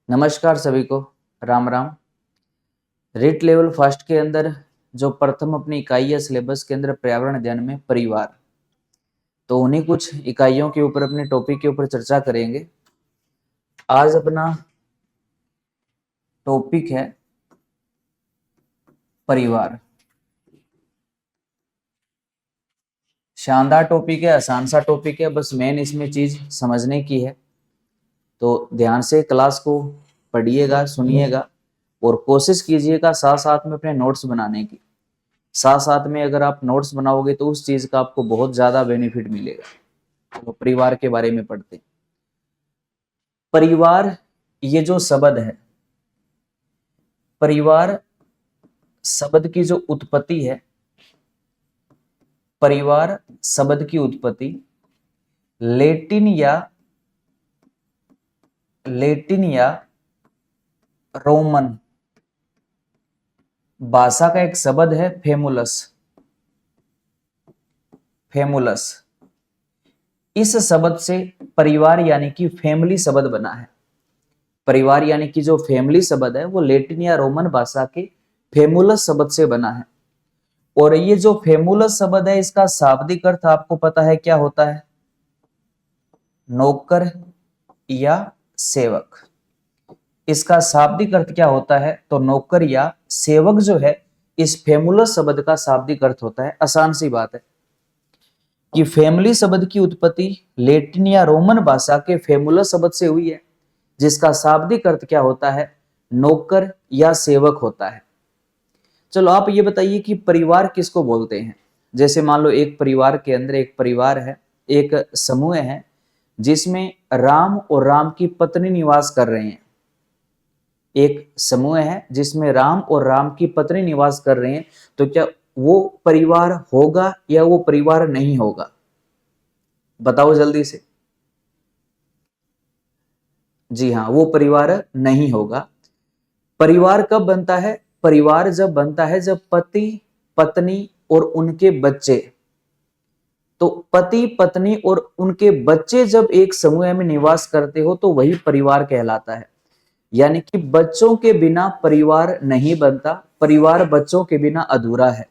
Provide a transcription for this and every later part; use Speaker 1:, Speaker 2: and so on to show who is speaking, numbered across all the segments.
Speaker 1: नमस्कार सभी को, राम राम। रीट लेवल फर्स्ट के अंदर जो प्रथम अपनी इकाई है सिलेबस के अंदर पर्यावरण अध्ययन में परिवार, तो उन्हीं कुछ इकाइयों के ऊपर अपने टॉपिक के ऊपर चर्चा करेंगे। आज अपना टॉपिक है परिवार। शानदार टॉपिक है, आसान सा टॉपिक है, बस मेन इसमें चीज समझने की है। तो ध्यान से क्लास को पढ़िएगा, सुनिएगा और कोशिश कीजिएगा साथ साथ में अपने नोट्स बनाने की। साथ साथ में अगर आप नोट्स बनाओगे तो उस चीज का आपको बहुत ज्यादा बेनिफिट मिलेगा। तो परिवार के बारे में पढ़ते हैं। परिवार ये जो शब्द है, परिवार शब्द की जो उत्पत्ति है, परिवार शब्द की उत्पत्ति लैटिन या रोमन भाषा का एक शब्द है फेमुलस। फेमुलस इस शब्द से परिवार यानी कि फैमिली शब्द बना है। परिवार यानी कि जो फैमिली शब्द है वो लैटिन या रोमन भाषा के फेमुलस शब्द से बना है। और ये जो फेमुलस शब्द है इसका शाब्दिक अर्थ आपको पता है क्या होता है? नौकर या सेवक। इसका शाब्दिक अर्थ क्या होता है? तो नौकर या सेवक जो है इस फेमुलस शब्द का शाब्दिक अर्थ होता है। आसान सी बात है कि फैमिली शब्द की उत्पत्ति लैटिन या रोमन भाषा के फेमुलस शब्द से हुई है, जिसका शाब्दिक अर्थ क्या होता है? नौकर या सेवक होता है। चलो आप ये बताइए कि परिवार किसको बोलते हैं? जैसे मान लो एक परिवार के अंदर एक परिवार है, एक समूह है जिसमें राम और राम की पत्नी निवास कर रहे हैं। एक समूह है जिसमें राम और राम की पत्नी निवास कर रहे हैं, तो क्या वो परिवार होगा या वो परिवार नहीं होगा? बताओ जल्दी से। जी हाँ, वो परिवार नहीं होगा। परिवार कब बनता है? परिवार जब बनता है जब पति पत्नी और उनके बच्चे, तो पति पत्नी और उनके बच्चे जब एक समूह में निवास करते हो तो वही परिवार कहलाता है। यानी कि बच्चों के बिना परिवार नहीं बनता, परिवार बच्चों के बिना अधूरा है।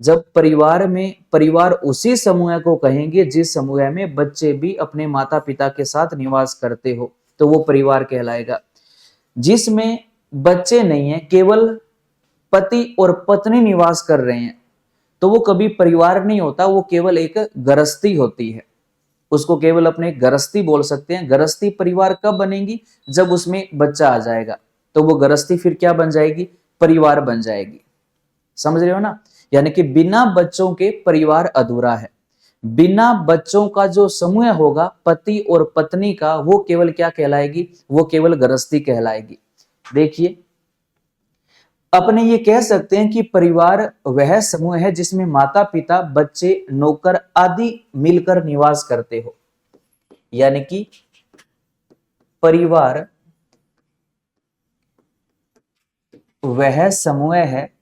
Speaker 1: जब परिवार उसी समूह को कहेंगे जिस समूह में बच्चे भी अपने माता पिता के साथ निवास करते हो, तो वो परिवार कहलाएगा। जिसमें बच्चे नहीं है, केवल पति और पत्नी निवास कर रहे हैं, तो वो कभी परिवार नहीं होता, वो केवल एक गृहस्थी होती है। उसको केवल अपने गृहस्थी बोल सकते हैं। गृहस्थी परिवार कब बनेगी? जब उसमें बच्चा आ जाएगा, तो वो गृहस्थी फिर क्या बन जाएगी? परिवार बन जाएगी। समझ रहे हो ना? यानी कि बिना बच्चों के परिवार अधूरा है। बिना बच्चों का जो समूह होगा पति और पत्नी का, वो केवल क्या कहलाएगी? वो केवल गृहस्थी कहलाएगी। देखिए, अपने ये कह सकते हैं कि परिवार वह समूह है जिसमें माता पिता बच्चे नौकर आदि मिलकर निवास करते हो। यानी कि परिवार वह समूह है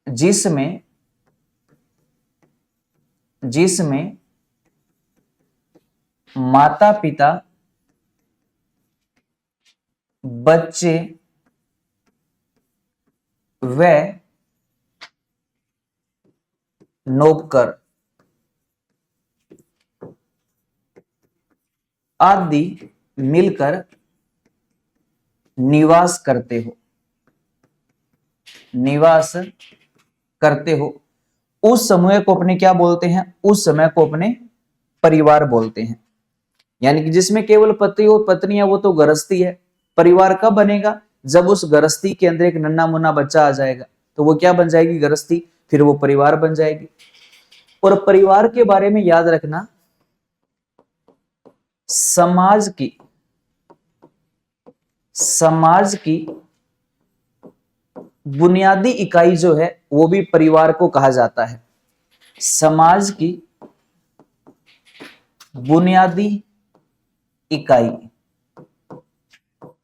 Speaker 1: जिसमें माता पिता बच्चे व नौकर आदि मिलकर निवास करते हो। निवास करते हो उस समूह को अपने क्या बोलते हैं? उस समूह को अपने परिवार बोलते हैं। यानी कि जिसमें केवल पति और पत्नी है, वो तो गृहस्थी है। परिवार कब बनेगा? जब उस गृहस्थी के अंदर एक नन्ना मुन्ना बच्चा आ जाएगा, तो वो क्या बन जाएगी? गृहस्थी। फिर वो परिवार बन जाएगी। और परिवार के बारे में याद रखना, समाज की बुनियादी इकाई जो है वो भी परिवार को कहा जाता है। समाज की बुनियादी इकाई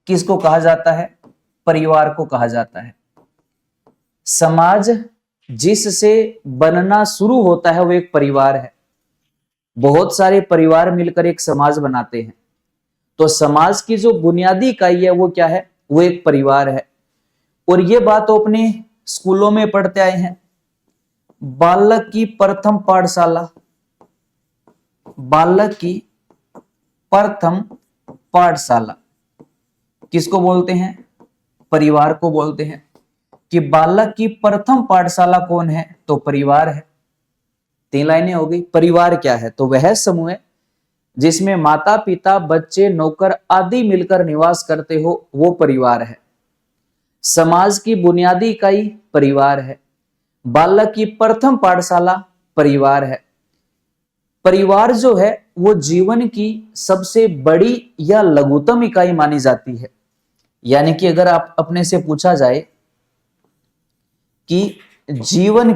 Speaker 1: किसको कहा जाता है? परिवार को कहा जाता है। समाज जिससे बनना शुरू होता है वो एक परिवार है। बहुत सारे परिवार मिलकर एक समाज बनाते हैं। तो समाज की जो बुनियादी इकाई है वो क्या है? वो एक परिवार है। और ये बात तो अपने स्कूलों में पढ़ते आए हैं। बालक की प्रथम पाठशाला, बालक की प्रथम पाठशाला किसको बोलते हैं? परिवार को बोलते हैं। कि बालक की प्रथम पाठशाला कौन है? तो परिवार है। 3 लाइनें हो गई। परिवार क्या है? तो वह समूह है जिसमें माता पिता बच्चे नौकर आदि मिलकर निवास करते हो, वो परिवार है। समाज की बुनियादी इकाई परिवार है। बालक की प्रथम पाठशाला परिवार है। परिवार जो है वो जीवन की सबसे बड़ी या लघुतम इकाई मानी जाती है। यानी कि अगर आप अपने से पूछा जाए कि जीवन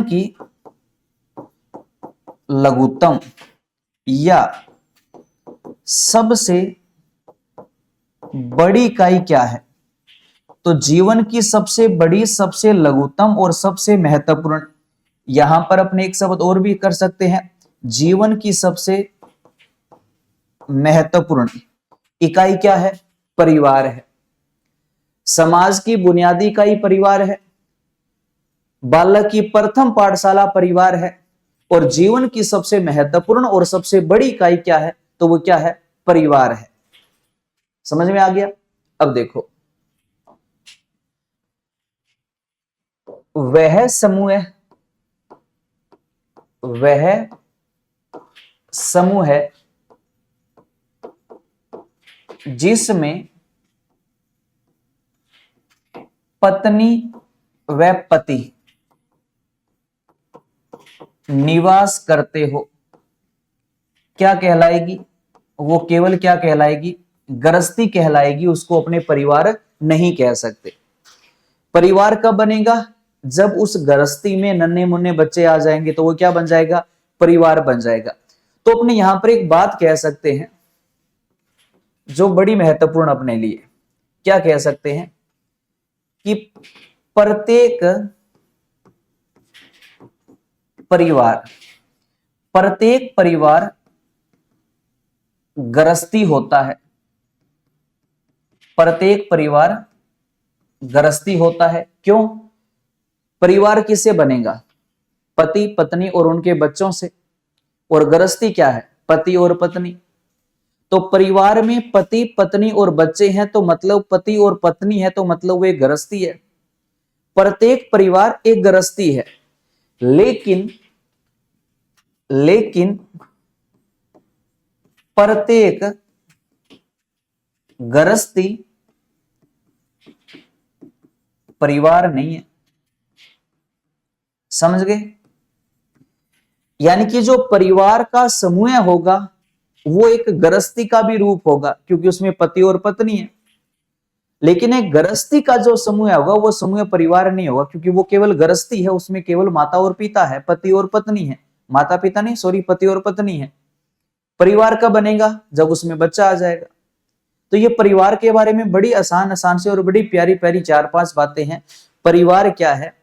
Speaker 1: की लघुतम या सबसे बड़ी इकाई क्या है, तो जीवन की सबसे बड़ी, सबसे लघुतम और सबसे महत्वपूर्ण, यहां पर अपने एक शब्द और भी कर सकते हैं, जीवन की सबसे महत्वपूर्ण इकाई क्या है? परिवार है। समाज की बुनियादी इकाई परिवार है। बालक की प्रथम पाठशाला परिवार है। और जीवन की सबसे महत्वपूर्ण और सबसे बड़ी इकाई क्या है? तो वो क्या है? परिवार है। समझ में आ गया? अब देखो, वह समूह है, वह समूह है जिसमें पत्नी व पति निवास करते हो, क्या कहलाएगी? वो केवल क्या कहलाएगी? गृहस्थी कहलाएगी। उसको अपने परिवार नहीं कह सकते। परिवार कब बनेगा? जब उस गृहस्थी में नन्हे मुन्ने बच्चे आ जाएंगे तो वो क्या बन जाएगा? परिवार बन जाएगा। तो अपने यहां पर एक बात कह सकते हैं जो बड़ी महत्वपूर्ण अपने लिए, क्या कह सकते हैं कि प्रत्येक परिवार गृहस्थी होता है। प्रत्येक परिवार गृहस्थी होता है। क्यों? परिवार किससे बनेगा? पति पत्नी और उनके बच्चों से। और गृहस्थी क्या है? पति और पत्नी। तो परिवार में पति पत्नी और बच्चे हैं तो मतलब पति और पत्नी है, तो मतलब वो एक गृहस्थी है। प्रत्येक परिवार एक गृहस्थी है। लेकिन प्रत्येक गृहस्थी परिवार नहीं है। समझ गए? यानी कि जो परिवार का समूह होगा वो एक गृहस्थी का भी रूप होगा, क्योंकि उसमें पति और पत्नी है। लेकिन एक गृहस्थी का जो समूह होगा वो समूह परिवार नहीं होगा, क्योंकि वो केवल गृहस्थी है। उसमें केवल माता और पिता है, पति और पत्नी है। माता पिता नहीं, सॉरी, पति और पत्नी है। परिवार कब बनेगा? जब उसमें बच्चा आ जाएगा। तो ये परिवार के बारे में बड़ी आसान आसान से और बड़ी प्यारी प्यारी 4-5 बातें हैं। परिवार क्या है?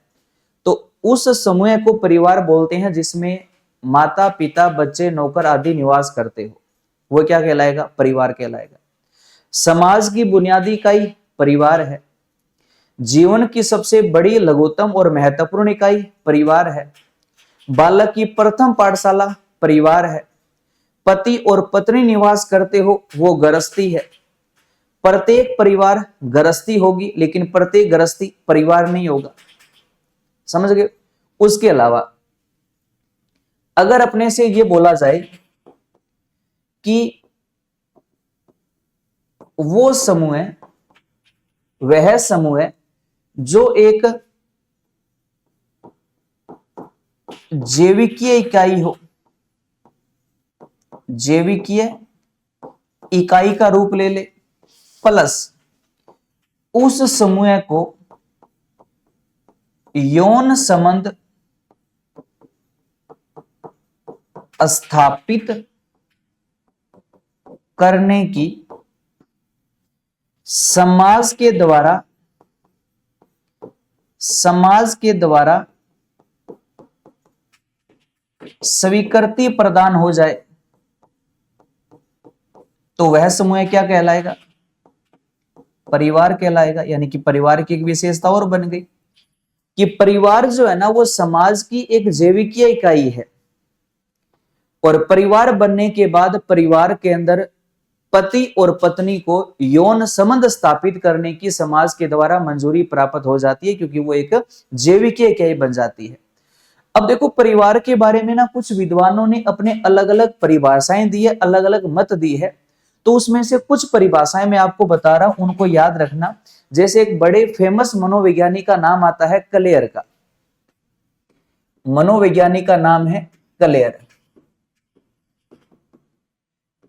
Speaker 1: तो उस समूह को परिवार बोलते हैं जिसमें माता पिता बच्चे नौकर आदि निवास करते हो, वो क्या कहलाएगा? परिवार कहलाएगा। समाज की बुनियादी इकाई परिवार है। जीवन की सबसे बड़ी, लघुतम और महत्वपूर्ण इकाई परिवार है। बालक की प्रथम पाठशाला परिवार है। पति और पत्नी निवास करते हो, वो गृहस्थी है। प्रत्येक परिवार गृहस्थी होगी, लेकिन प्रत्येक गृहस्थी परिवार नहीं होगा। समझ गए? उसके अलावा अगर अपने से ये बोला जाए कि वो समूह है, वह समूह है जो एक जैविकीय इकाई हो, जैविकीय इकाई का रूप ले ले, प्लस उस समूह को यौन संबंध स्थापित करने की समाज के द्वारा स्वीकृति प्रदान हो जाए तो वह समूह क्या कहलाएगा? परिवार कहलाएगा। यानी कि परिवार की एक विशेषता और बन गई कि परिवार जो है ना वो समाज की एक जैविकीय इकाई है, और परिवार बनने के बाद परिवार के अंदर पति और पत्नी को यौन संबंध स्थापित करने की समाज के द्वारा मंजूरी प्राप्त हो जाती है, क्योंकि वो एक जैविकीय इकाई बन जाती है। अब देखो परिवार के बारे में ना कुछ विद्वानों ने अपने अलग अलग परिभाषाएं दी है, अलग अलग मत दी है, तो उसमें से कुछ परिभाषाएं मैं आपको बता रहा हूं, उनको याद रखना। जैसे एक बड़े फेमस मनोवैज्ञानिक का नाम आता है क्लेयर का, मनोवैज्ञानिक का नाम है क्लेयर।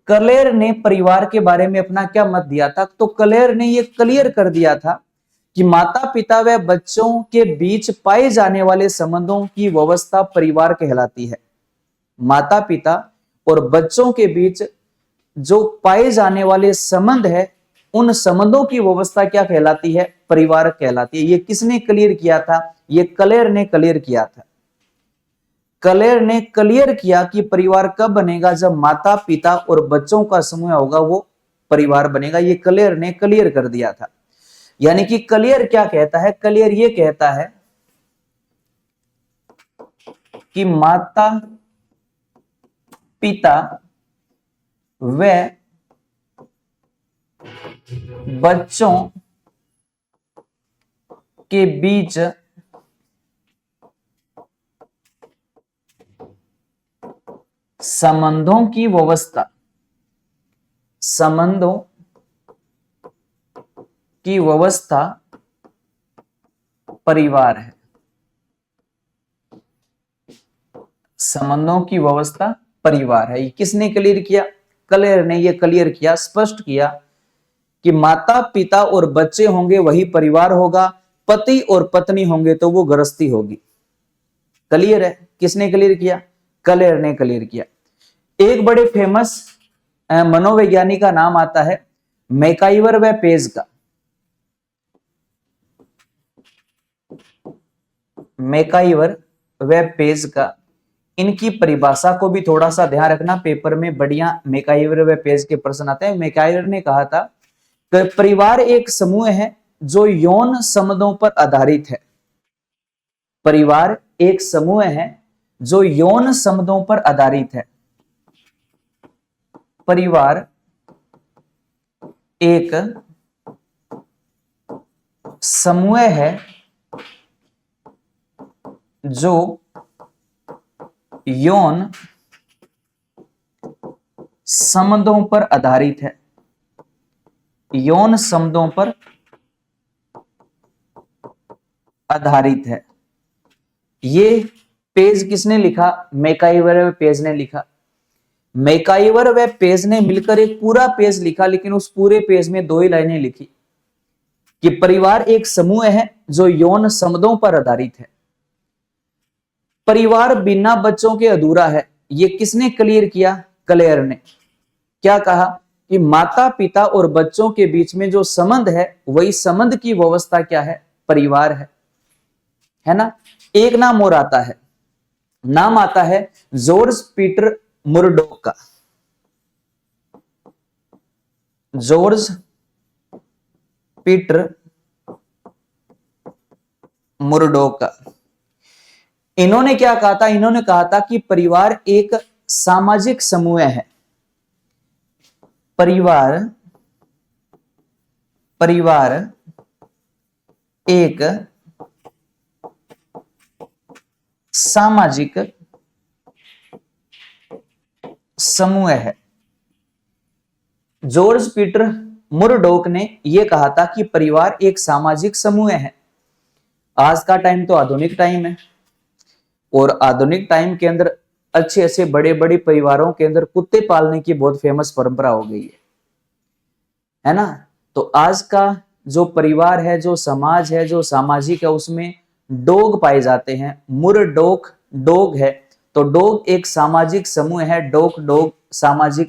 Speaker 1: क्लेयर ने परिवार के बारे में अपना क्या मत दिया था? तो क्लेयर ने यह क्लियर कर दिया था कि माता पिता व बच्चों के बीच पाए जाने वाले संबंधों की व्यवस्था परिवार कहलाती है। माता पिता और बच्चों के बीच जो पाए जाने वाले संबंध है, उन संबंधों की व्यवस्था क्या कहलाती है? परिवार कहलाती है। ये किसने क्लियर किया था? ये क्लेयर ने क्लियर किया था। क्लेयर ने क्लियर किया कि परिवार कब बनेगा? जब माता पिता और बच्चों का समूह होगा वो परिवार बनेगा। ये क्लेयर ने क्लियर कर दिया था। यानी कि क्लियर क्या कहता है? क्लियर ये कहता है कि माता पिता व बच्चों के बीच संबंधों की व्यवस्था, संबंधों की व्यवस्था परिवार है। संबंधों की व्यवस्था परिवार है। ये किसने क्लियर किया? क्लियर ने ये क्लियर किया, स्पष्ट किया कि माता पिता और बच्चे होंगे वही परिवार होगा, पति और पत्नी होंगे तो वो गृहस्थी होगी। क्लियर है? किसने क्लियर किया? क्लियर ने क्लियर किया। एक बड़े फेमस मनोवैज्ञानिक का नाम आता है मैकाइवर व पेज का। मैकाइवर व पेज का, इनकी परिभाषा को भी थोड़ा सा ध्यान रखना, पेपर में बढ़िया मैकाइवर व पेज के प्रश्न आते हैं। मैकाइवर ने कहा था कि परिवार एक समूह है जो यौन संबंधों पर आधारित है। परिवार एक समूह है जो यौन संबंधों पर आधारित है। परिवार एक समूह है जो यौन संबंधों पर आधारित है। यौन संबंधों पर आधारित है। ये पेज किसने लिखा? मैकाइवर व पेज ने लिखा। मैकाइवर व पेज ने मिलकर एक पूरा पेज लिखा, लेकिन उस पूरे पेज में 2 ही लाइनें लिखी कि परिवार एक समूह है जो यौन संबंधों पर आधारित है। परिवार बिना बच्चों के अधूरा है। ये किसने क्लियर किया? क्लेयर ने। क्या कहा कि माता पिता और बच्चों के बीच में जो संबंध है वही संबंध की व्यवस्था क्या है? परिवार है ना। एक नाम और आता है, नाम आता है जॉर्ज पीटर मुरडॉक का। जॉर्ज पीटर मुरडॉक का। इन्होंने क्या कहा था? इन्होंने कहा था कि परिवार एक सामाजिक समूह है। परिवार एक सामाजिक समूह है। जॉर्ज पीटर मुरडॉक ने यह कहा था कि परिवार एक सामाजिक समूह है। आज का टाइम तो आधुनिक टाइम है, और आधुनिक टाइम के अंदर अच्छे अच्छे बड़े बड़े परिवारों के अंदर कुत्ते पालने की बहुत फेमस परंपरा हो गई है ना। तो आज का जो परिवार है, जो समाज है, जो सामाजिक है, उसमें डॉग पाए जाते हैं। मुरडॉक डॉग है, तो डॉग एक सामाजिक समूह है। डॉग सामाजिक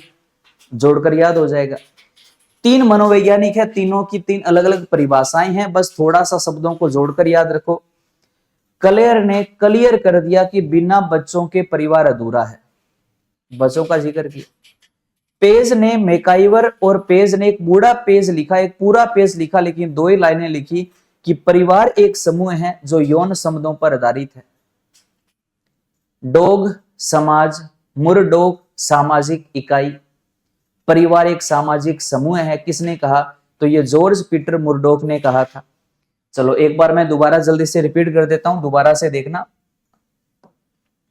Speaker 1: जोड़कर याद हो जाएगा। 3 मनोवैज्ञानिक है, तीनों की 3 अलग अलग परिभाषाएं हैं, बस थोड़ा सा शब्दों को जोड़कर याद रखो। क्लेयर ने क्लियर कर दिया कि बिना बच्चों के परिवार अधूरा है, बच्चों का जिक्र किया। पेज ने, मैकाइवर और पेज ने एक बूढ़ा पेज लिखा, एक पूरा पेज लिखा, लेकिन दो ही लाइनें लिखी कि परिवार एक समूह है जो यौन संबंधों पर आधारित है। डॉग समाज, मुरडॉग सामाजिक इकाई, परिवार एक सामाजिक समूह है। किसने कहा? तो ये जॉर्ज पीटर मुरडॉक ने कहा था। चलो एक बार मैं दोबारा जल्दी से रिपीट कर देता हूं, दोबारा से देखना।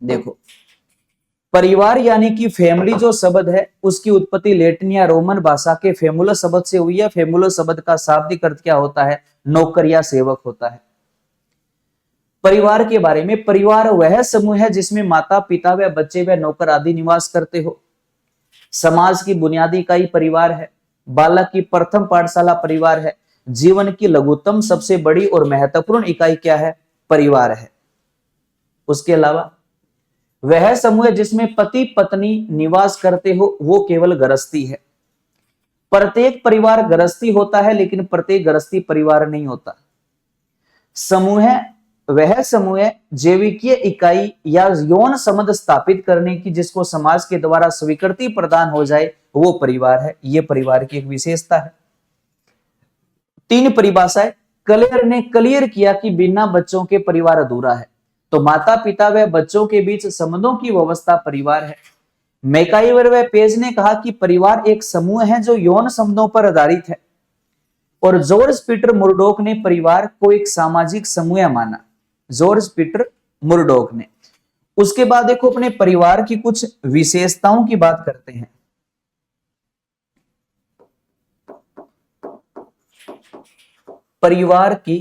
Speaker 1: देखो, परिवार यानी कि फैमिली जो शब्द है उसकी उत्पत्ति लैटिन या रोमन भाषा के फेमुलस शब्द से हुई है। फेमुलस शब्द का शाब्दिक अर्थ क्या होता है? नौकर या सेवक होता है। परिवार के बारे में, परिवार वह समूह है जिसमें माता पिता व बच्चे व नौकर आदि निवास करते हो। समाज की बुनियादी इकाई परिवार है। बालक की प्रथम पाठशाला परिवार है। जीवन की लघुतम सबसे बड़ी और महत्वपूर्ण इकाई क्या है? परिवार है। उसके अलावा वह समूह जिसमें पति पत्नी निवास करते हो वो केवल गृहस्थी है। प्रत्येक परिवार गृहस्थी होता है लेकिन प्रत्येक गृहस्थी परिवार नहीं होता। समूह वह समूह जैविकीय इकाई या यौन संबंध स्थापित करने की जिसको समाज के द्वारा स्वीकृति प्रदान हो जाए वो परिवार है। ये परिवार की एक विशेषता है। तीन परिभाषाएं क्लेयर ने क्लियर किया कि बिना बच्चों के परिवार अधूरा है। तो माता पिता व बच्चों के बीच संबंधों की व्यवस्था परिवार है। मैकाइवर व पेज ने कहा कि परिवार एक समूह है जो यौन संबंधों पर आधारित है। और जॉर्ज पीटर मुरडॉक ने परिवार को एक सामाजिक समूह माना। जॉर्ज पीटर मुरडॉक ने। उसके बाद देखो अपने परिवार की कुछ विशेषताओं की बात करते हैं। परिवार की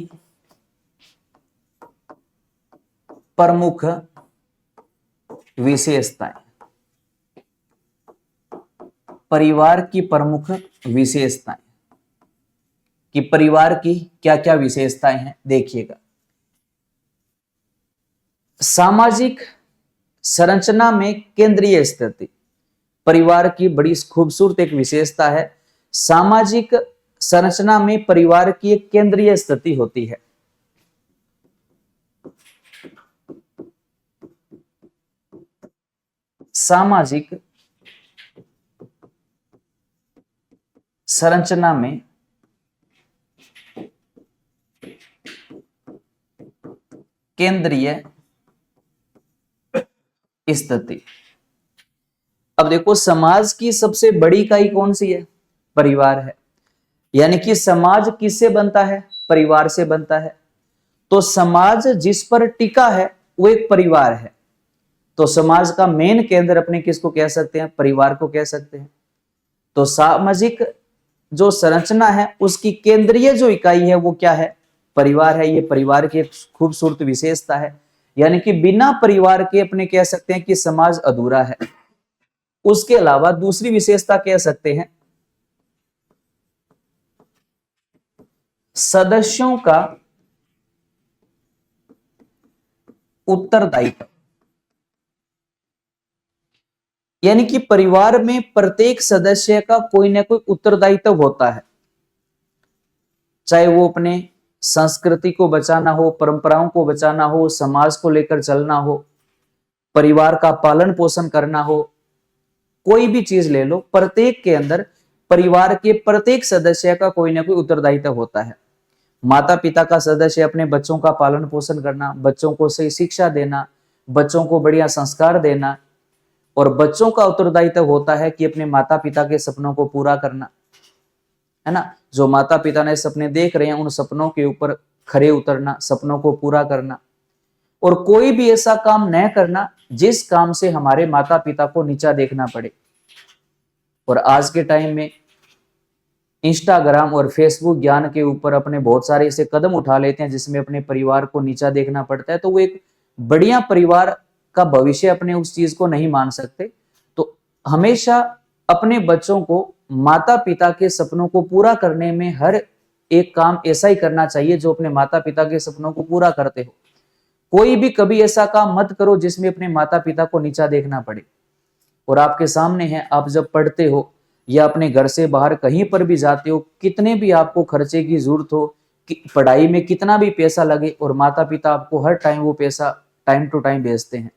Speaker 1: प्रमुख विशेषताएं, परिवार की प्रमुख विशेषताएं कि परिवार की क्या क्या विशेषताएं हैं देखिएगा। सामाजिक संरचना में केंद्रीय स्थिति, परिवार की बड़ी खूबसूरत एक विशेषता है। सामाजिक संरचना में परिवार की एक केंद्रीय स्थिति होती है। सामाजिक संरचना में केंद्रीय स्थिति। अब देखो समाज की सबसे बड़ी इकाई कौन सी है? परिवार है। यानी कि समाज किससे बनता है? परिवार से बनता है। तो समाज जिस पर टिका है वो एक परिवार है। तो समाज का मेन केंद्र अपने किसको कह सकते हैं? परिवार को कह सकते हैं। तो सामाजिक जो संरचना है उसकी केंद्रीय जो इकाई है वो क्या है? परिवार है। ये परिवार की एक खूबसूरत विशेषता है। यानी कि बिना परिवार के अपने कह सकते हैं कि समाज अधूरा है। उसके अलावा दूसरी विशेषता कह सकते हैं सदस्यों का उत्तरदायित्व। यानी कि परिवार में प्रत्येक सदस्य का कोई ना कोई उत्तरदायित्व होता है, चाहे वो अपने संस्कृति को बचाना हो, परंपराओं को बचाना हो, समाज को लेकर चलना हो, परिवार का पालन पोषण करना हो, कोई भी चीज ले लो, प्रत्येक के अंदर परिवार के प्रत्येक सदस्य का कोई ना कोई उत्तरदायित्व होता है। माता पिता का सदस्य अपने बच्चों का पालन पोषण करना, बच्चों को सही शिक्षा देना, बच्चों को बढ़िया संस्कार देना। और बच्चों का उत्तरदायित्व होता है कि अपने माता पिता के सपनों को पूरा करना, है ना। जो माता पिता ने सपने देख रहे हैं उन सपनों के ऊपर खरे उतरना, सपनों को पूरा करना। और कोई भी ऐसा काम न करना जिस काम से हमारे माता पिता को नीचा देखना पड़े। और आज के टाइम में इंस्टाग्राम और फेसबुक ज्ञान के ऊपर अपने बहुत सारे ऐसे कदम उठा लेते हैं जिसमें अपने परिवार को नीचा देखना पड़ता है। तो वो एक बढ़िया परिवार का भविष्य अपने उस चीज को नहीं मान सकते। तो हमेशा अपने बच्चों को माता पिता के सपनों को पूरा करने में हर एक काम ऐसा ही करना चाहिए जो अपने माता पिता के सपनों को पूरा करते हो। कोई भी कभी ऐसा काम मत करो जिसमें अपने माता पिता को नीचा देखना पड़े। और आपके सामने है, आप जब पढ़ते हो या अपने घर से बाहर कहीं पर भी जाते हो, कितने भी आपको खर्चे की जरूरत हो, पढ़ाई में कितना भी पैसा लगे और माता पिता आपको हर टाइम वो पैसा टाइम टू टाइम भेजते हैं।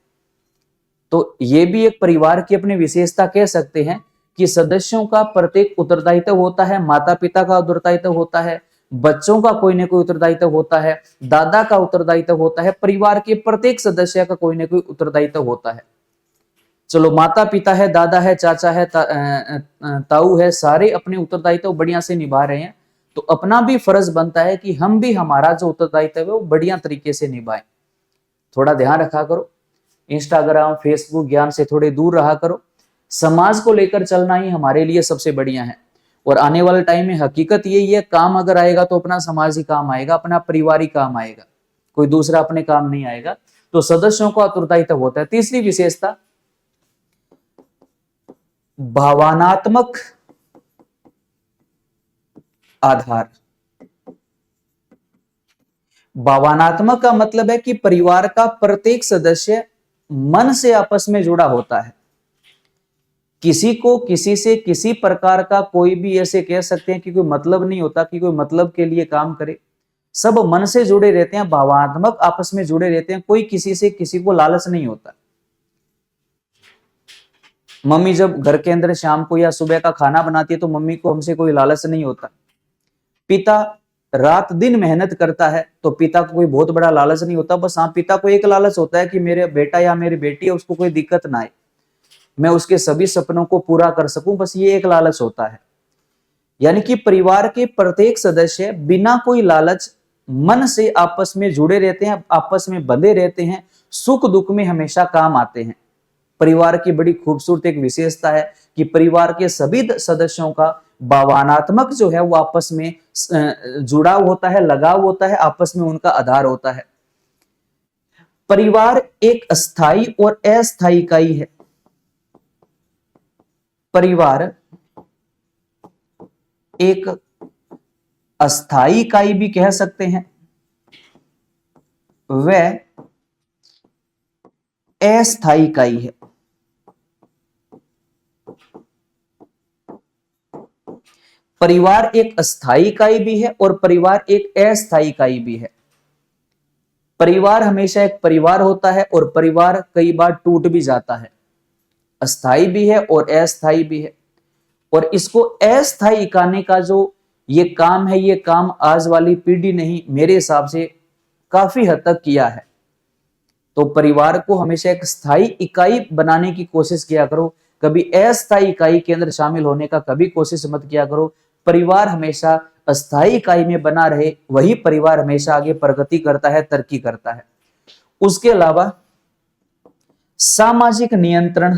Speaker 1: तो ये भी एक परिवार की अपनी विशेषता कह सकते हैं कि सदस्यों का प्रत्येक उत्तरदायित्व होता है, माता पिता का उत्तरदायित्व होता है, बच्चों का कोई ना कोई उत्तरदायित्व होता है, दादा का उत्तरदायित्व होता है, परिवार के प्रत्येक सदस्य का कोई ना कोई उत्तरदायित्व होता है। चलो माता पिता है, दादा है, चाचा है, ताऊ है, सारे अपने उत्तरदायित्व बढ़िया से निभा रहे हैं, तो अपना भी फर्ज बनता है कि हम भी हमारा जो उत्तरदायित्व है वो बढ़िया तरीके से निभाएं। थोड़ा ध्यान रखा करो, इंस्टाग्राम फेसबुक ज्ञान से थोड़े दूर रहा करो। समाज को लेकर चलना ही हमारे लिए सबसे बढ़िया है। और आने वाले टाइम में हकीकत यही है, काम अगर आएगा तो अपना समाज ही काम आएगा, अपना परिवार ही काम आएगा, कोई दूसरा अपने काम नहीं आएगा। तो सदस्यों का उत्तरदायित्व होता है। तीसरी विशेषता, भावनात्मक आधार। भावनात्मक का मतलब है कि परिवार का प्रत्येक सदस्य मन से आपस में जुड़ा होता है। किसी को किसी से किसी प्रकार का कोई भी ऐसे कह सकते हैं कि कोई मतलब नहीं होता कि कोई मतलब के लिए काम करे। सब मन से जुड़े रहते हैं, भावनात्मक आपस में जुड़े रहते हैं, कोई किसी से किसी को लालच नहीं होता। मम्मी जब घर के अंदर शाम को या सुबह का खाना बनाती है तो मम्मी को हमसे कोई लालच नहीं होता। पिता रात दिन मेहनत करता है तो पिता को कोई बहुत बड़ा लालच नहीं होता। बस हाँ, पिता को एक लालच होता है कि मेरे बेटा या मेरी बेटी है उसको कोई दिक्कत ना आए, मैं उसके सभी सपनों को पूरा कर सकूं, बस ये एक लालच होता है। यानी कि परिवार के प्रत्येक सदस्य बिना कोई लालच मन से आपस में जुड़े रहते हैं, आपस में बंधे रहते हैं, सुख दुख में हमेशा काम आते हैं। परिवार की बड़ी खूबसूरत एक विशेषता है कि परिवार के सभी सदस्यों का भावनात्मक जो है वो आपस में जुड़ाव होता है, लगाव होता है, आपस में उनका आधार होता है। परिवार एक अस्थाई और अस्थाई इकाई है। परिवार एक अस्थाई इकाई भी कह सकते हैं, वह अस्थाई इकाई है। परिवार एक अस्थाई इकाई भी है और परिवार एक अस्थाई इकाई भी है। परिवार हमेशा एक परिवार होता है और परिवार कई बार टूट भी जाता है, अस्थाई भी है और अस्थाई भी है। और इसको अस्थाई इकाने का जो ये काम है, ये काम आज वाली पीढ़ी नहीं मेरे हिसाब से काफी हद तक किया है। तो परिवार को हमेशा एक स्थायी इकाई बनाने की कोशिश किया करो, कभी अस्थायी इकाई के अंदर शामिल होने का कभी कोशिश मत किया करो। परिवार हमेशा अस्थायी इकाई में बना रहे, वही परिवार हमेशा आगे प्रगति करता है, तरक्की करता है। उसके अलावा सामाजिक नियंत्रण,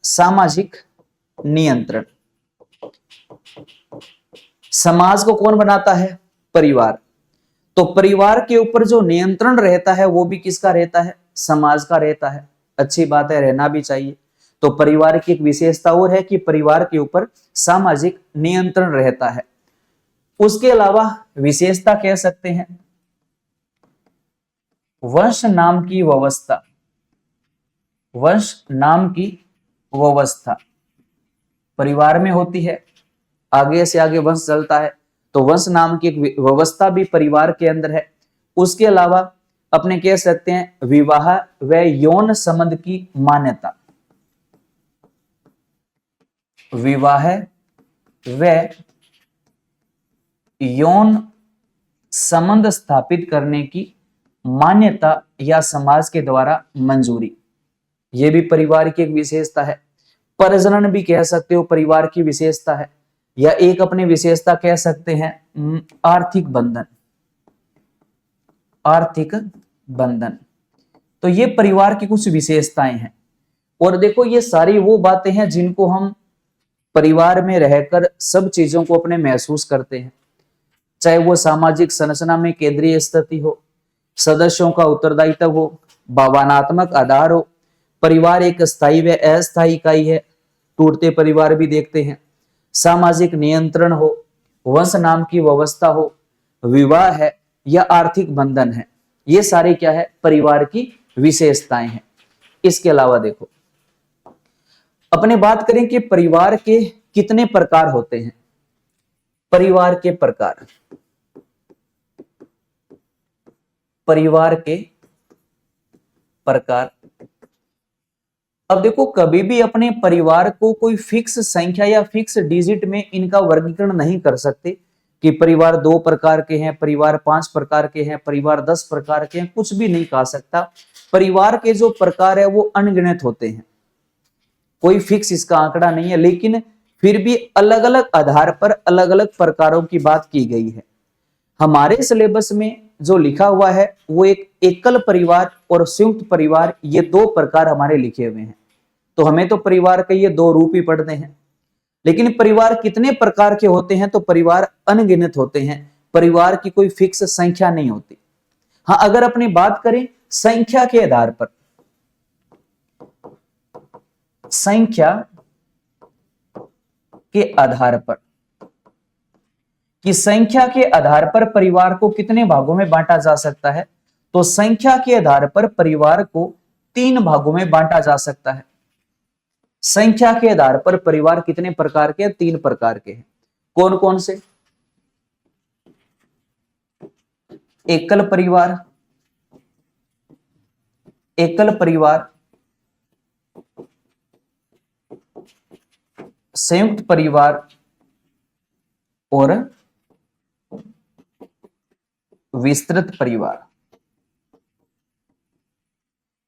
Speaker 1: सामाजिक नियंत्रण, समाज को कौन बनाता है? परिवार। तो परिवार के ऊपर जो नियंत्रण रहता है वो भी किसका रहता है? समाज का रहता है। अच्छी बात है, रहना भी चाहिए। तो परिवार की एक विशेषता और है कि परिवार के ऊपर सामाजिक नियंत्रण रहता है। उसके अलावा विशेषता कह सकते हैं वंश नाम की व्यवस्था। वंश नाम की व्यवस्था परिवार में होती है, आगे से आगे वंश चलता है, तो वंश नाम की एक व्यवस्था भी परिवार के अंदर है। उसके अलावा अपने कह सकते हैं विवाह व यौन संबंध की मान्यता। विवाह व यौन संबंध स्थापित करने की मान्यता या समाज के द्वारा मंजूरी, यह भी परिवार की एक विशेषता है। प्रजनन भी कह सकते हो परिवार की विशेषता है, या एक अपनी विशेषता कह सकते हैं आर्थिक बंधन। आर्थिक बंधन, तो ये परिवार की कुछ विशेषताएं हैं। और देखो ये सारी वो बातें हैं जिनको हम परिवार में रहकर सब चीजों को अपने महसूस करते हैं, चाहे वो सामाजिक संरचना में केंद्रीय स्थिति हो, सदस्यों का उत्तरदायित्व हो, भावनात्मक आधार हो, परिवार एक स्थायी व अस्थायी इकाई है, टूटते परिवार भी देखते हैं, सामाजिक नियंत्रण हो, वंश नाम की व्यवस्था हो, विवाह है या आर्थिक बंधन है, ये सारे क्या है? परिवार की विशेषताएं हैं। इसके अलावा देखो अपने बात करें कि परिवार के कितने प्रकार होते हैं। परिवार के प्रकार, परिवार के प्रकार। अब देखो, कभी भी अपने परिवार को कोई फिक्स संख्या या फिक्स डिजिट में इनका वर्गीकरण नहीं कर सकते कि परिवार 2 प्रकार के हैं, परिवार 5 प्रकार के हैं, परिवार 10 प्रकार के हैं, कुछ भी नहीं कहा सकता। परिवार के जो प्रकार है वो अनगिनत होते हैं, कोई फिक्स इसका आंकड़ा नहीं है, लेकिन फिर भी अलग अलग आधार पर अलग अलग प्रकारों की बात की गई है। हमारे सिलेबस में जो लिखा हुआ है वो एक एकल परिवार और संयुक्त परिवार, ये 2 प्रकार हमारे लिखे हुए हैं। तो हमें तो परिवार के ये 2 रूप ही पढ़ने हैं, लेकिन परिवार कितने प्रकार के होते हैं, तो परिवार अनगिनत होते हैं, परिवार की कोई फिक्स संख्या नहीं होती। हाँ, अगर अपनी बात करें संख्या के आधार पर, संख्या के आधार पर, कि संख्या के आधार पर परिवार को कितने भागों में बांटा जा सकता है, तो संख्या के आधार पर परिवार को 3 भागों में बांटा जा सकता है। संख्या के आधार पर परिवार कितने प्रकार के हैं? 3 प्रकार के हैं। कौन कौन से? एकल परिवार, एकल परिवार, संयुक्त परिवार और विस्तृत परिवार।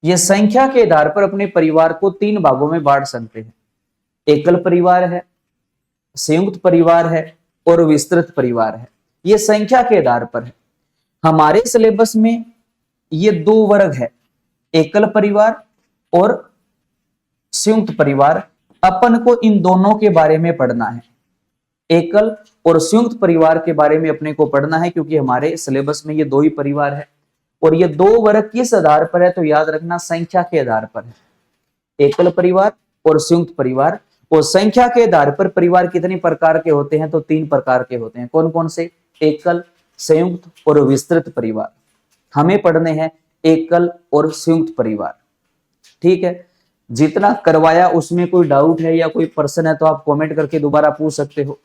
Speaker 1: यह संख्या के आधार पर अपने परिवार को 3 भागों में बांट सकते हैं। एकल परिवार है, संयुक्त परिवार है और विस्तृत परिवार है। यह संख्या के आधार पर है। हमारे सिलेबस में ये 2 वर्ग है, एकल परिवार और संयुक्त परिवार। अपन को इन दोनों के बारे में पढ़ना है, एकल और संयुक्त परिवार के बारे में अपने को पढ़ना है, क्योंकि हमारे सिलेबस में ये 2 ही परिवार है। और ये 2 वर्ग किस आधार पर है, तो याद रखना संख्या के आधार पर है, एकल परिवार और संयुक्त परिवार। और संख्या के आधार पर परिवार कितने प्रकार के होते हैं, तो 3 प्रकार के होते हैं। कौन कौन से? एकल, संयुक्त और विस्तृत परिवार। हमें पढ़ने हैं एकल और संयुक्त परिवार, ठीक है। जितना करवाया उसमें कोई डाउट है या कोई प्रश्न है तो आप कमेंट करके दोबारा पूछ सकते हो।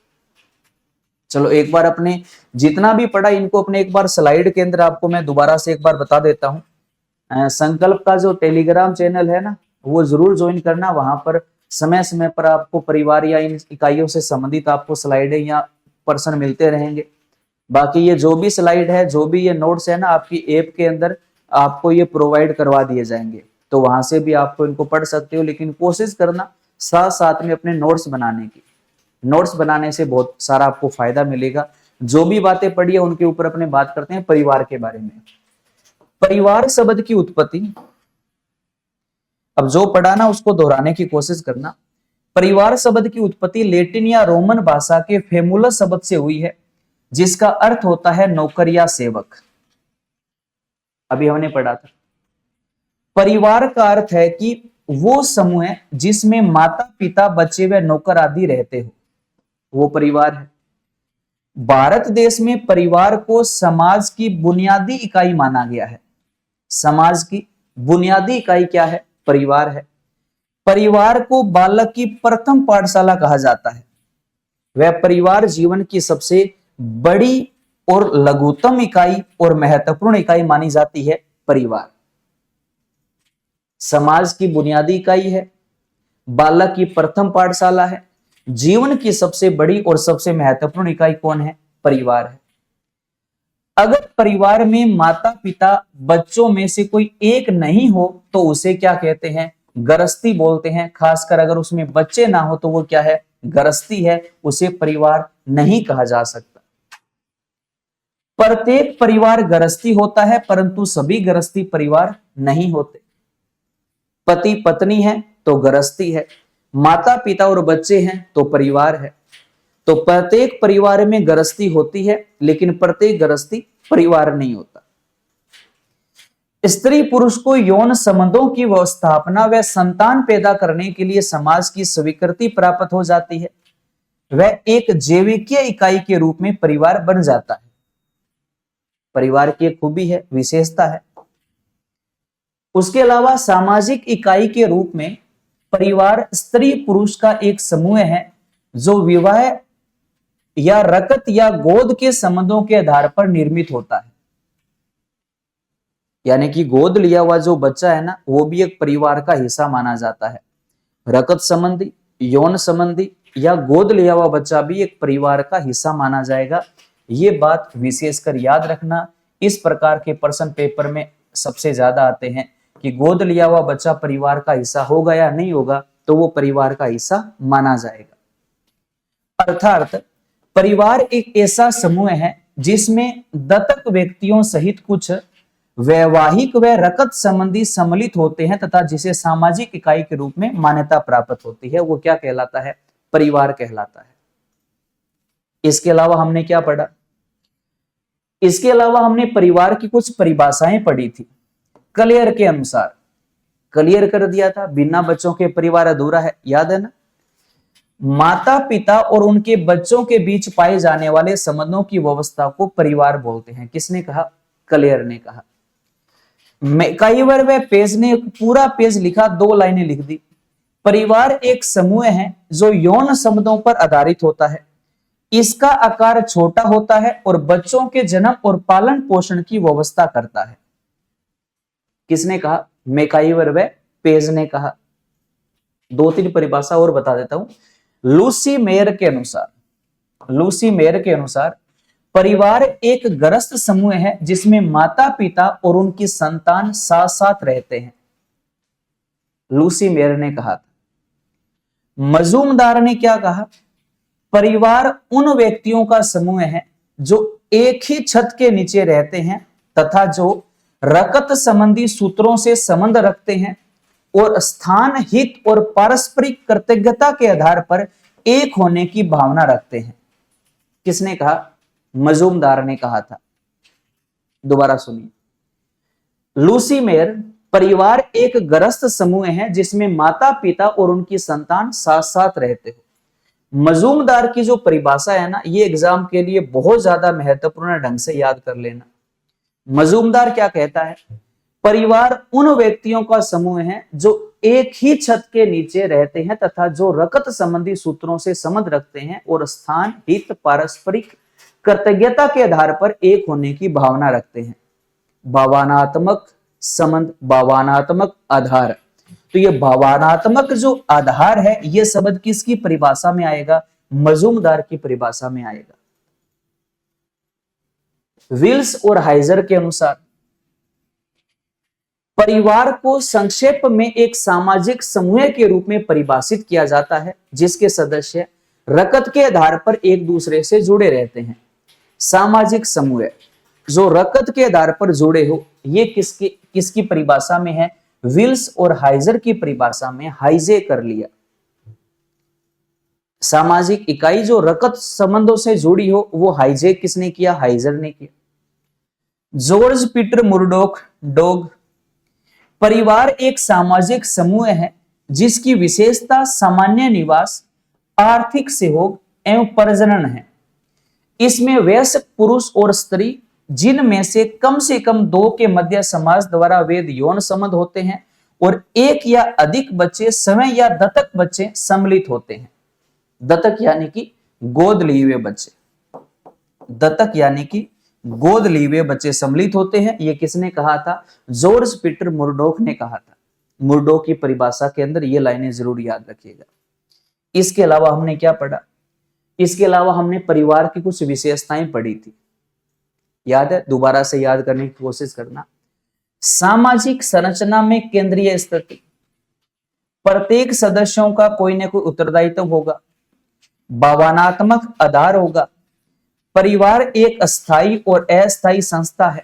Speaker 1: चलो एक बार अपने जितना भी पढ़ा इनको अपने एक बार स्लाइड के अंदर आपको मैं दोबारा से एक बार बता देता हूं। संकल्प का जो टेलीग्राम चैनल है ना, वो जरूर ज्वाइन करना। वहां पर समय समय पर आपको परिवार या इन इकाइयों से संबंधित आपको स्लाइडें या प्रश्न मिलते रहेंगे। बाकी ये जो भी स्लाइड है, जो भी ये नोट्स है ना, आपकी ऐप के अंदर आपको ये प्रोवाइड करवा दिए जाएंगे, तो वहां से भी आपको इनको पढ़ सकते हो। लेकिन कोशिश करना साथ साथ में अपने नोट्स बनाने की। नोट्स बनाने से बहुत सारा आपको फायदा मिलेगा। जो भी बातें पढ़ी है उनके ऊपर अपने बात करते हैं परिवार के बारे में। परिवार शब्द की उत्पत्ति, अब जो पढ़ा ना उसको दोहराने की कोशिश करना। परिवार शब्द की उत्पत्ति लैटिन या रोमन भाषा के फेमुलस शब्द से हुई है, जिसका अर्थ होता है नौकर या सेवक। अभी हमने पढ़ा था। परिवार का अर्थ है कि वो समूह है जिसमें माता पिता बच्चे व नौकर आदि रहते हो, वो परिवार है। भारत देश में परिवार को समाज की बुनियादी इकाई माना गया है। समाज की बुनियादी इकाई क्या है? परिवार है। परिवार को बालक की प्रथम पाठशाला कहा जाता है। वह परिवार जीवन की सबसे बड़ी और लघुतम इकाई और महत्वपूर्ण इकाई मानी जाती है। परिवार समाज की बुनियादी इकाई है, बालक की प्रथम पाठशाला है, जीवन की सबसे बड़ी और सबसे महत्वपूर्ण इकाई कौन है? परिवार है। अगर परिवार में माता पिता बच्चों में से कोई एक नहीं हो तो उसे क्या कहते हैं? गृहस्थी बोलते हैं। खासकर अगर उसमें बच्चे ना हो तो वो क्या है? गृहस्थी है, उसे परिवार नहीं कहा जा सकता। प्रत्येक परिवार गृहस्थी होता है, परंतु सभी गृहस्थी परिवार नहीं होते। पति पत्नी है तो गृहस्थी है, माता पिता और बच्चे हैं तो परिवार है। तो प्रत्येक परिवार में गृहस्थी होती है, लेकिन प्रत्येक गृहस्थी परिवार नहीं होता। स्त्री पुरुष को यौन संबंधों की व्यवस्थापना व संतान पैदा करने के लिए समाज की स्वीकृति प्राप्त हो जाती है। वह एक जैविकीय इकाई के रूप में परिवार बन जाता है। परिवार की एक खूबी है, विशेषता है। उसके अलावा सामाजिक इकाई के रूप में परिवार स्त्री पुरुष का एक समूह है जो विवाह या रकत या गोद के संबंधों के आधार पर निर्मित होता है। यानी कि गोद लिया हुआ जो बच्चा है ना, वो भी एक परिवार का हिस्सा माना जाता है। रकत संबंधी, यौन संबंधी या गोद लिया हुआ बच्चा भी एक परिवार का हिस्सा माना जाएगा। ये बात विशेषकर याद रखना। इस प्रकार के प्रश्न पेपर में सबसे ज्यादा आते हैं कि गोद लिया हुआ बच्चा परिवार का हिस्सा होगा या नहीं होगा, तो वो परिवार का हिस्सा माना जाएगा। अर्थात परिवार एक ऐसा समूह है जिसमें दत्तक व्यक्तियों सहित कुछ वैवाहिक व रकत संबंधी सम्मिलित होते हैं तथा जिसे सामाजिक इकाई के रूप में मान्यता प्राप्त होती है, वो क्या कहलाता है? परिवार कहलाता है। इसके अलावा हमने क्या पढ़ा? इसके अलावा हमने परिवार की कुछ परिभाषाएं पढ़ी थी। क्लियर के अनुसार क्लियर कर दिया था, बिना बच्चों के परिवार अधूरा है, याद है ना। माता पिता और उनके बच्चों के बीच पाए जाने वाले संबंधों की व्यवस्था को परिवार बोलते हैं। किसने कहा? क्लियर ने कहा। कई बार वह पेज ने पूरा पेज लिखा, 2 लाइनें लिख दी। परिवार एक समूह है जो यौन संबंधों पर आधारित होता है। इसका आकार छोटा होता है और बच्चों के जन्म और पालन पोषण की व्यवस्था करता है। किसने कहा? मैकाइवर व पेज ने कहा। 2-3 परिभाषा और बता देता हूं। लूसी मेयर के अनुसार परिवार एक ग्रस्त समूह है जिसमें माता पिता और उनकी संतान साथ साथ रहते हैं। लूसी मेयर ने कहा था। मजूमदार ने क्या कहा? परिवार उन व्यक्तियों का समूह है जो एक ही छत के नीचे रहते हैं तथा जो रकत संबंधी सूत्रों से संबंध रखते हैं और स्थान, हित और पारस्परिक कृतज्ञता के आधार पर एक होने की भावना रखते हैं। किसने कहा? मजूमदार ने कहा था। दोबारा सुनिए। लूसी मेयर, परिवार एक ग्रस्त समूह है जिसमें माता पिता और उनकी संतान साथ साथ रहते हो। मजूमदार की जो परिभाषा है ना, ये एग्जाम के लिए बहुत ज्यादा महत्वपूर्ण ढंग से याद कर लेना। मजूमदार क्या कहता है? परिवार उन व्यक्तियों का समूह है जो एक ही छत के नीचे रहते हैं तथा जो रकत संबंधी सूत्रों से संबंध रखते हैं और स्थान, हित, पारस्परिक कृतज्ञता के आधार पर एक होने की भावना रखते हैं। भावनात्मक संबंध, भावनात्मक आधार। तो ये भावनात्मक जो आधार है, ये शब्द किसकी परिभाषा में आएगा? मजूमदार की परिभाषा में आएगा। विल्स और हाइजर के अनुसार परिवार को संक्षेप में एक सामाजिक समूह के रूप में परिभाषित किया जाता है जिसके सदस्य रकत के आधार पर एक दूसरे से जुड़े रहते हैं। सामाजिक समूह जो रकत के आधार पर जुड़े हो, ये किसकी परिभाषा में है? विल्स और हाइजर की परिभाषा में। हाइजे कर लिया। सामाजिक इकाई जो रकत संबंधों से जुड़ी हो, वो हाइजे किसने किया? हाइजर ने किया। जॉर्ज पीटर मुरडॉक डॉग, परिवार एक सामाजिक समूह है जिसकी विशेषता सामान्य निवास, आर्थिक सहयोग एवं प्रजनन है। इसमें वयस्क पुरुष और स्त्री, जिनमें से कम 2 के मध्य समाज द्वारा वैध यौन संबंध होते हैं और एक या अधिक बच्चे, समय या दत्तक बच्चे सम्मिलित होते हैं। दत्तक यानी कि गोद लिए हुए बच्चे। दत्तक यानी कि गोद लिए हुए बच्चे सम्मिलित होते हैं। ये किसने कहा था? जॉर्ज पीटर मुरडॉक ने कहा था। मुरडॉक की परिभाषा के अंदर ये लाइनें जरूर याद रखिएगा। इसके अलावा हमने क्या पढ़ा? इसके अलावा हमने परिवार की कुछ विशेषताएं पढ़ी थी, याद है? दोबारा से याद करने की कोशिश करना। सामाजिक संरचना में केंद्रीय स्थिति, प्रत्येक सदस्यों का कोई न कोई उत्तरदायित्व होगा। भावनात्मक आधार होगा। परिवार एक अस्थायी और अस्थायी संस्था है।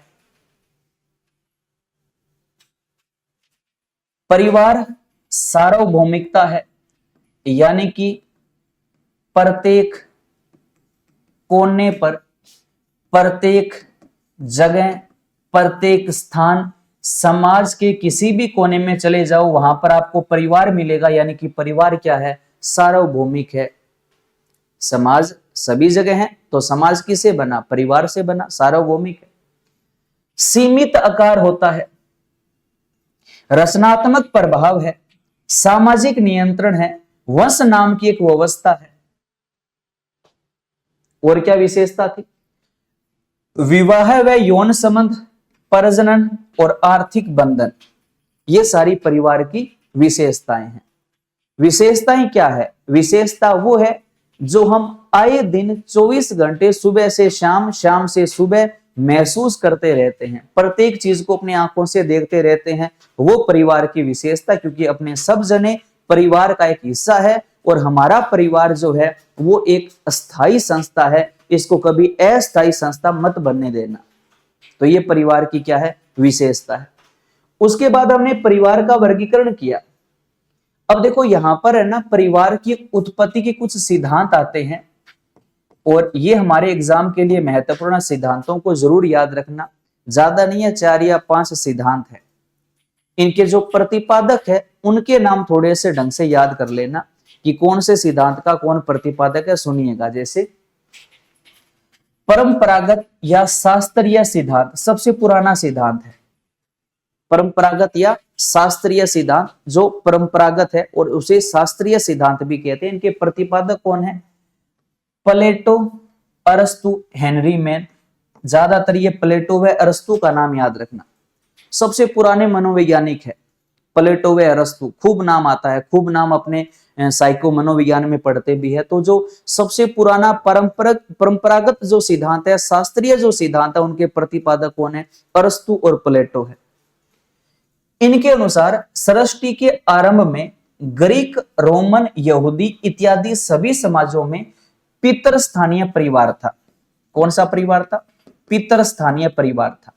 Speaker 1: परिवार सार्वभौमिकता है, यानी कि प्रत्येक कोने पर, प्रत्येक जगह, प्रत्येक स्थान, समाज के किसी भी कोने में चले जाओ, वहां पर आपको परिवार मिलेगा। यानी कि परिवार क्या है? सार्वभौमिक है। समाज सभी जगह है, तो समाज किसे बना? परिवार से बना, सार्वभौमिक है। सीमित आकार होता है, रचनात्मक प्रभाव है, सामाजिक नियंत्रण है, वंश नाम की एक व्यवस्था है, और क्या विशेषता थी? विवाह व यौन संबंध, प्रजनन और आर्थिक बंधन, ये सारी परिवार की विशेषताएं हैं। विशेषताएं क्या है? विशेषता वो है जो हम आए दिन 24 घंटे सुबह से शाम, शाम से सुबह महसूस करते रहते हैं, प्रत्येक चीज को अपनी आंखों से देखते रहते हैं, वो परिवार की विशेषता। क्योंकि अपने सब जने परिवार का एक हिस्सा है और हमारा परिवार जो है वो एक अस्थाई संस्था है, इसको कभी अस्थाई संस्था मत बनने देना। तो ये परिवार की क्या है? विशेषता है। उसके बाद हमने परिवार का वर्गीकरण किया। अब देखो यहां पर है ना, परिवार की उत्पत्ति के कुछ सिद्धांत आते हैं और ये हमारे एग्जाम के लिए महत्वपूर्ण सिद्धांतों को जरूर याद रखना। ज्यादा नहीं है, 4 या 5 सिद्धांत है। इनके जो प्रतिपादक है उनके नाम थोड़े से ढंग से याद कर लेना कि कौन से सिद्धांत का कौन प्रतिपादक है। सुनिएगा, जैसे परंपरागत या शास्त्रीय सिद्धांत सबसे पुराना सिद्धांत है। परंपरागत या शास्त्रीय सिद्धांत, जो परंपरागत है और उसे शास्त्रीय सिद्धांत भी कहते हैं। इनके प्रतिपादक कौन है? प्लेटो, अरस्तु, हेनरी मैन। ज्यादातर ये प्लेटो व अरस्तु का नाम याद रखना। सबसे पुराने मनोवैज्ञानिक है प्लेटो व अरस्तु। खूब नाम आता है, खूब नाम अपने साइको मनोविज्ञान में पढ़ते भी है। तो जो सबसे पुराना परंपरागत जो सिद्धांत है, शास्त्रीय जो सिद्धांत है, उनके प्रतिपादक कौन है? अरस्तु और प्लेटो है। इनके अनुसार सृष्टि के आरंभ में ग्रीक, रोमन, यहूदी इत्यादि सभी समाजों में पितृस्थानीय परिवार था। कौन सा परिवार था? पितृस्थानीय परिवार था।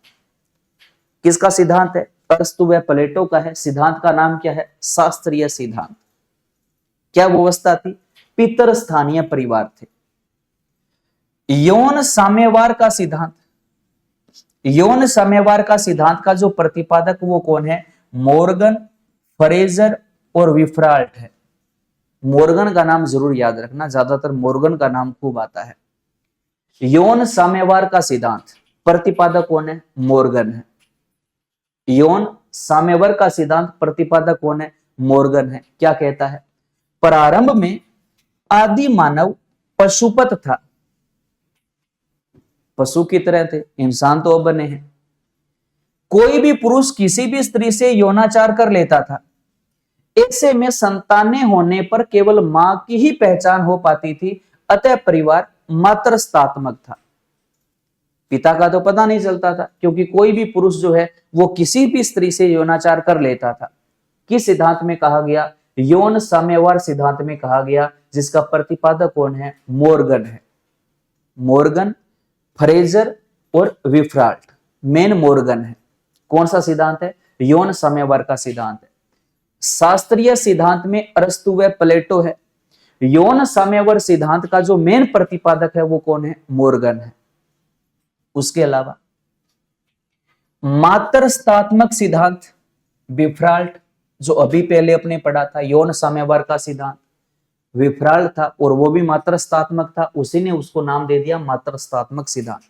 Speaker 1: किसका सिद्धांत है? अरस्तु व प्लेटो का है। सिद्धांत का नाम क्या है? शास्त्रीय सिद्धांत। क्या व्यवस्था थी? पितृस्थानीय परिवार थे। यौन साम्यवाद का सिद्धांत, यौन साम्यवाद का सिद्धांत का जो प्रतिपादक वो कौन है? मॉर्गन, फ्रेजर और विफ्राल्ट है। मॉर्गन का नाम जरूर याद रखना, ज्यादातर मॉर्गन का नाम खूब आता है। यौन साम्यवाद का सिद्धांत प्रतिपादक कौन है? मॉर्गन है। यौन साम्यवाद का सिद्धांत प्रतिपादक कौन है? मॉर्गन है। क्या कहता है? प्रारंभ में आदि मानव पशुपत था, पशु की तरह थे, इंसान तो अब बने हैं। कोई भी पुरुष किसी भी स्त्री से यौनाचार कर लेता था। ऐसे में संतानें होने पर केवल मां की ही पहचान हो पाती थी, अतः परिवार मातृस्थात्मक था। पिता का तो पता नहीं चलता था, क्योंकि कोई भी पुरुष जो है वो किसी भी स्त्री से यौनाचार कर लेता था। किस सिद्धांत में कहा गया? यौन साम्यवाद सिद्धांत में कहा गया, जिसका प्रतिपादक कौन है? मॉर्गन है। मॉर्गन, फ्रेजर और विफ्राल्ट, मेन मॉर्गन है। कौन सा सिद्धांत है? यौन साम्यवाद का सिद्धांत है। शास्त्रीय सिद्धांत में अरस्तु व प्लेटो है। यौन साम्यवाद सिद्धांत का जो मेन प्रतिपादक है वो कौन है? मॉर्गन है। उसके अलावा मातृस्थात्मक सिद्धांत, विफ्राल्ट, जो अभी पहले अपने पढ़ा था, यौन साम्यवाद का सिद्धांत विफ्राल्ट था और वो भी मातृस्थात्मक था, उसी ने उसको नाम दे दिया मातृस्थात्मक सिद्धांत।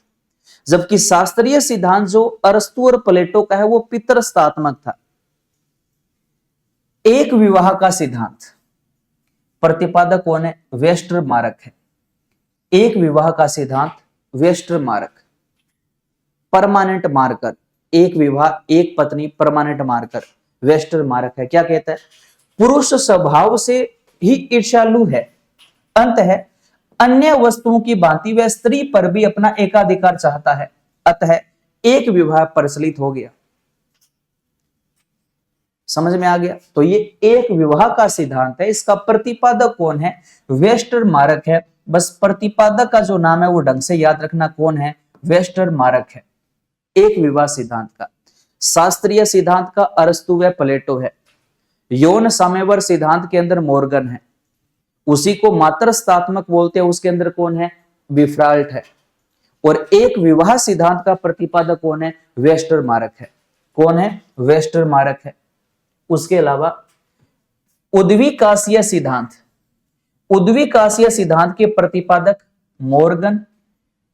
Speaker 1: जबकि शास्त्रीय सिद्धांत जो अरस्तु और प्लेटो का है वो पितृस्थात्मक था। एक विवाह का सिद्धांत प्रतिपादक कौन है? वेस्टरमार्क है। एक विवाह का सिद्धांत वेस्टरमार्क। परमानेंट मार्कर, एक विवाह एक पत्नी, परमानेंट मार्कर वेस्टरमार्क है। क्या कहता है? पुरुष स्वभाव से ही ईर्ष्यालु है, अंत है अन्य वस्तुओं की भांति वह स्त्री पर भी अपना एकाधिकार चाहता है, अतः एक विवाह प्रचलित हो गया। समझ में आ गया? तो ये एक विवाह का सिद्धांत है। इसका प्रतिपादक कौन है? वेस्टरमार्क है। बस प्रतिपादक का जो नाम है वो ढंग से याद रखना, कौन है? वेस्टरमार्क है। एक विवाह सिद्धांत का। शास्त्रीय सिद्धांत का अरस्तु व प्लेटो है। यौन साम्यवाद सिद्धांत के अंदर मॉर्गन है, उसी को मातृस्थात्मक बोलते हैं, उसके अंदर कौन है? विफ्राल्ट है। और एक विवाह सिद्धांत का प्रतिपादक कौन है? वेस्टरमार्क है। कौन है? वेस्टरमार्क है। उसके अलावा उद्विकासीय सिद्धांत, उद्विकासीय सिद्धांत के प्रतिपादक मॉर्गन,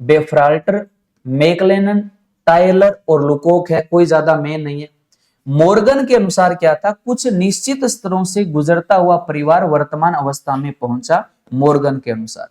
Speaker 1: बेफ्राल्टर, मैक्लेनन, टायलर और लुकोक है। कोई ज्यादा मेन नहीं है। मॉर्गन के अनुसार क्या था? कुछ निश्चित स्तरों से गुजरता हुआ परिवार वर्तमान अवस्था में पहुंचा। मॉर्गन के अनुसार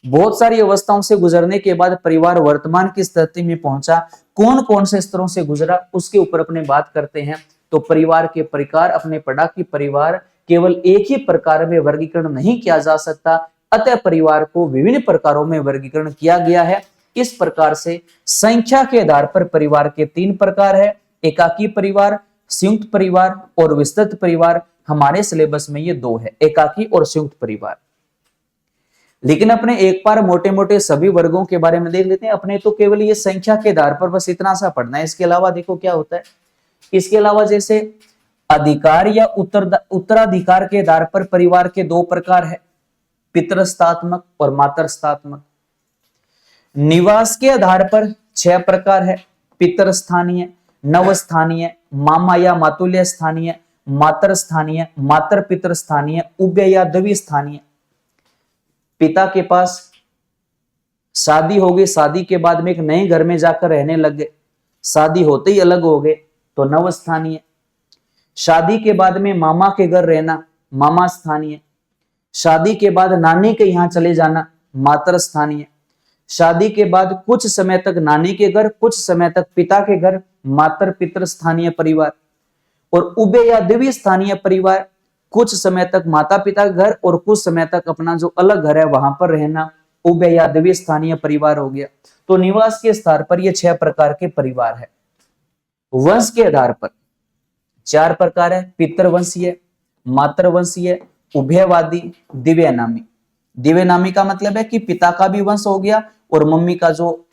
Speaker 1: बहुत सारी अवस्थाओं से गुजरने के बाद परिवार वर्तमान की स्थिति में पहुंचा, कौन कौन से स्तरों से गुजरा उसके ऊपर अपने बात करते हैं। तो परिवार के प्रकार अपने पढ़ा कि परिवार केवल एक ही प्रकार में वर्गीकरण नहीं किया जा सकता, अतः परिवार को विभिन्न प्रकारों में वर्गीकरण किया गया है। इस प्रकार से संख्या के आधार पर परिवार के 3 प्रकार है, एकाकी परिवार, संयुक्त परिवार और विस्तृत परिवार। हमारे सिलेबस में ये 2 है, एकाकी और संयुक्त परिवार। लेकिन अपने एक बार मोटे मोटे सभी वर्गों के बारे में देख लेते हैं। अपने तो केवल ये संख्या के आधार पर बस इतना सा पढ़ना है। इसके अलावा देखो क्या होता है, इसके अलावा जैसे अधिकार या उत्तराधिकार के आधार पर परिवार के 2 प्रकार है, पितृस्थात्मक और मातृस्थात्मक। निवास के आधार पर 6 प्रकार है, पितृस्थानीय, नवस्थानीय, मामा या मातुल्य स्थानीय, मातृस्थानीय, मातृ पितृस्थानीय, उभय या द्विस्थानीय। पिता के पास शादी हो गई, शादी के बाद में एक नए घर में जाकर रहने लग गए, शादी होते ही अलग हो गए तो नवस्थानीय। शादी के बाद में मामा के घर रहना, मामा स्थानीय। शादी के बाद नानी के यहां चले जाना, मातृ स्थानीय। शादी के बाद कुछ समय तक नानी के घर, कुछ समय तक पिता के घर, मातृ पितृ स्थानीय परिवार। और उभय या द्विस्थानीय परिवार, कुछ समय तक माता पिता के घर और कुछ समय तक अपना जो अलग घर है वहां पर रहना, उभय या द्विस्थानीय परिवार हो गया। तो निवास के स्तर पर ये 6 प्रकार के परिवार है। वंश के आधार पर 4 प्रकार है, पितृवंशीय, मातृवंशीय, उभयवादी, दिव्यनामी। दिव्यनामी का मतलब है कि पिता का भी वंश हो गया और मम्मी का जो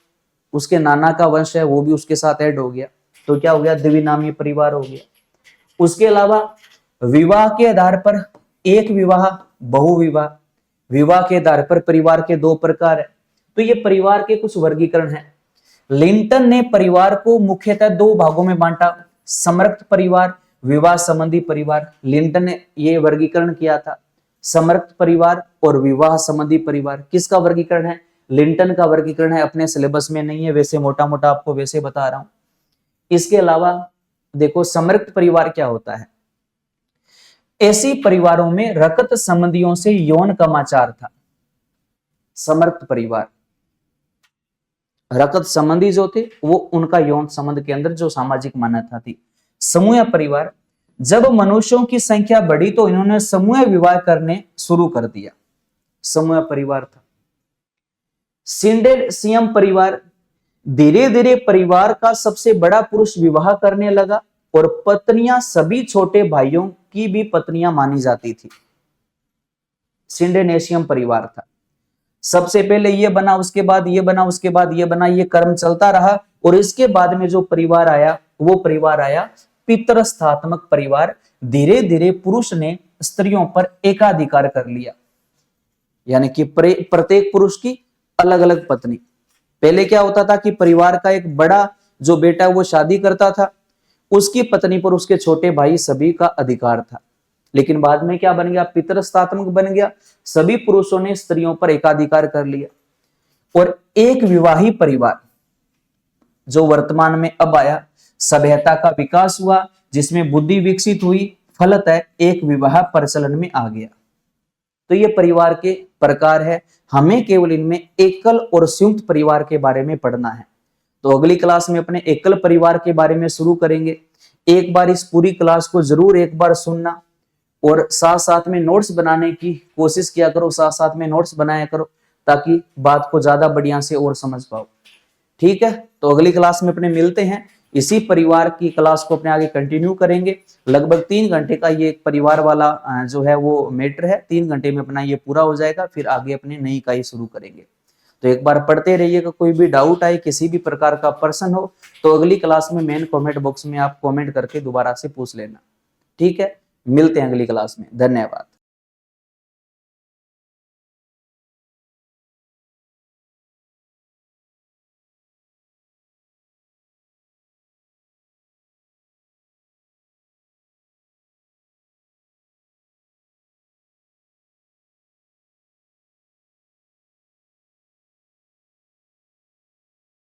Speaker 1: उसके नाना का वंश है वो भी उसके साथ ऐड हो गया, तो क्या हो गया, दिव्यनामी परिवार हो गया। उसके अलावा विवाह के आधार पर एक विवाह, बहुविवाह। विवाह के आधार पर परिवार के 2 प्रकार है। तो ये परिवार के कुछ वर्गीकरण हैं। लिंटन ने परिवार को मुख्यतः 2 भागों में बांटा, समर्थ परिवार, विवाह संबंधी परिवार। लिंटन ने ये वर्गीकरण किया था, समर्थ परिवार और विवाह संबंधी परिवार। किसका वर्गीकरण है, लिंटन का वर्गीकरण है, अपने सिलेबस में नहीं है, वैसे मोटा मोटा आपको वैसे बता रहा हूं। इसके अलावा देखो समर्थ परिवार क्या होता है, ऐसी परिवारों में रक्त संबंधियों से यौन कामाचार था। समर्थ परिवार, रक्त संबंधी जो थे वो उनका यौन संबंध के अंदर जो सामाजिक मान्यता थी। समूह परिवार, जब मनुष्यों की संख्या बढ़ी तो इन्होंने समूह विवाह करने शुरू कर दिया, समूह परिवार था। सिंडेसियम परिवार, धीरे धीरे परिवार का सबसे बड़ा पुरुष विवाह करने लगा और पत्नियां सभी छोटे भाइयों की भी पत्नियां मानी जाती थी। सिंडेनेशियम परिवार था, सबसे पहले ये बना, उसके बाद ये बना, उसके बाद ये बना, ये क्रम चलता रहा। और इसके बाद में जो परिवार आया वो परिवार आया पितृस्थात्मक परिवार। धीरे धीरे पुरुष ने स्त्रियों पर एकाधिकार कर लिया, यानी कि प्रत्येक पुरुष की अलग अलग पत्नी। पहले क्या होता था कि परिवार का एक बड़ा जो बेटा वो शादी करता था, उसकी पत्नी पर उसके छोटे भाई सभी का अधिकार था। लेकिन बाद में क्या बन गया, पितृस्थात्मक बन गया, सभी पुरुषों ने स्त्रियों पर एकाधिकार कर लिया। और एक विवाही परिवार जो वर्तमान में अब आया, सभ्यता का विकास हुआ, जिसमें बुद्धि विकसित हुई, फलतः एक विवाह प्रचलन में आ गया। तो ये परिवार के प्रकार है। हमें केवल इनमें एकल और संयुक्त परिवार के बारे में पढ़ना है। तो अगली क्लास में अपने एकल परिवार के बारे में शुरू करेंगे। एक बार इस पूरी क्लास को जरूर एक बार सुनना और साथ साथ में नोट्स बनाने की कोशिश किया करो, साथ साथ में नोट्स बनाया करो, ताकि बात को ज्यादा बढ़िया से और समझ पाओ। ठीक है, तो अगली क्लास में अपने मिलते हैं। इसी परिवार की क्लास को अपने आगे कंटिन्यू करेंगे। लगभग 3 घंटे का ये परिवार वाला जो है वो मैटर है, 3 घंटे में अपना ये पूरा हो जाएगा। फिर आगे अपने नई इकाई शुरू करेंगे। तो एक बार पढ़ते रहिएगा। कोई भी डाउट आए, किसी भी प्रकार का प्रश्न हो तो अगली क्लास में मेन कमेंट बॉक्स में आप कमेंट करके दोबारा से पूछ लेना। ठीक है, मिलते हैं अगली क्लास में। धन्यवाद।